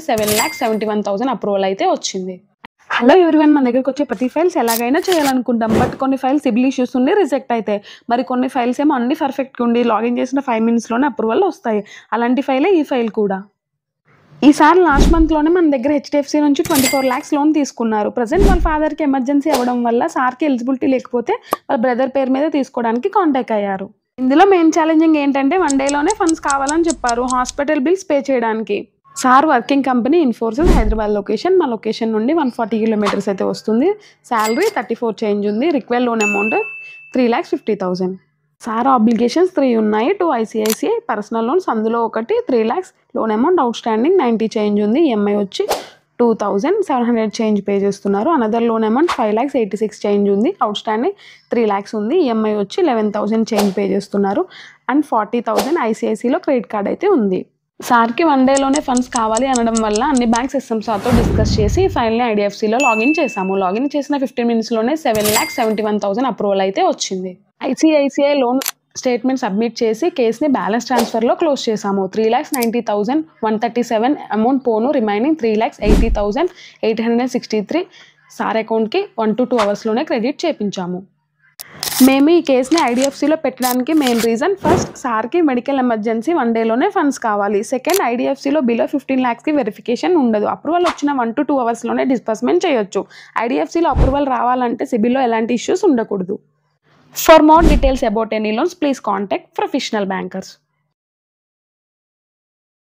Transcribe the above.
7,71,000 approval అయితే వచ్చింది. Hello everyone, మన దగ్గరికి వచ్చే ప్రతి ఫైల్స్ ఎలాగైనా చేయాలనుకుంటాం. బట్ కొన్ని ఫైల్స్ సిబిల్ ఇష్యూస్ ఉండి రిజెక్ట్ అవుతాయి. మరి కొన్ని ఫైల్స్ ఏమో అన్ని పర్ఫెక్ట్గా ఉండి లాగిన్ చేసిన 5 minutesలోనే అప్రూవల్ వస్తాయి. అలాంటి ఫైలే ఈ ఫైల్ కూడా. ఈసారి లాస్ట్ మంత్లోనే మన దగ్గర హెచ్డిఎఫ్సి నుంచి 24 lakhs లోన్ తీసుకున్నారు. ప్రజెంట్ వాళ్ళ ఫాదర్కి ఎమర్జెన్సీ అవ్వడం వల్ల సార్కి ఎలిజిబిలిటీ లేకపోతే వాళ్ళ బ్రదర్ పేరు మీద తీసుకోవడానికి కాంటాక్ట్ అయ్యారు. ఇందులో మెయిన్ ఛాలెంజింగ్ ఏంటంటే 1 dayలోనే ఫండ్స్ కావాలని చెప్పారు హాస్పిటల్ బిల్స్ పే చేయడానికి. Sir working company Infosys Hyderabad location. మా లొకేషన్ నుండి 140 kilometers అయితే వస్తుంది. శాలరీ 34 చేంజ్ ఉంది. Required loan amount 3,50,000. Sir obligations 3 ఉన్నాయి. 2 ICICI పర్సనల్ లోన్స్, అందులో ఒకటి 3 lakhs. Loan amount out standing 90 change ఉంది. ఈఎంఐ వచ్చి 2,700 చేంజ్ పే చేస్తున్నారు. అనదర్ లోన్ అమౌంట్ 5,86 చేంజ్ ఉంది. అవుట్ స్టాండింగ్ 3 lakhs ఉంది. ఈఎంఐ వచ్చి 11,000 చేంజ్ పే చేస్తున్నారు. అండ్ 40,000 ICICIలో క్రెడిట్ కార్డ్ అయితే ఉంది. సార్కి 1 dayలోనే ఫండ్స్ కావాలి అనడం వల్ల అన్ని బ్యాంక్స్ సార్తో డిస్కస్ చేసి ఫైనల్లీ ఐడిఎఫ్సిలో లాగిన్ చేశాము. లాగిన్ చేసిన 15 minutesలోనే 7,71,000 అప్రూవల్ అయితే వచ్చింది. ICICI లోన్ స్టేట్మెంట్ సబ్మిట్ చేసి కేసుని బ్యాలెన్స్ ట్రాన్స్ఫర్లో క్లోజ్ చేశాము. 3,90,137 అమౌంట్ పోను. రిమైనింగ్ 3,80,863 సార్ అకౌంట్కి 1 to 2 hours క్రెడిట్ చేయించాము. మేము ఈ కేసుని ఐడిఎఫ్సిలో పెట్టడానికి మెయిన్ రీజన్, ఫస్ట్ సార్కి మెడికల్ ఎమర్జెన్సీ 1 dayలోనే ఫండ్స్ కావాలి. సెకండ్, ఐడిఎఫ్సిలో బిలో 15 lakhsకి వెరిఫికేషన్ ఉండదు. అప్రూవల్ వచ్చిన 1 to 2 hours డిస్బర్స్మెంట్ చేయొచ్చు. ఐడిఎఫ్సిలో అప్రూవల్ రావాలంటే సిబిల్లో ఎలాంటి ఇష్యూస్ ఉండకూడదు. For more details about any loans, please contact professional bankers.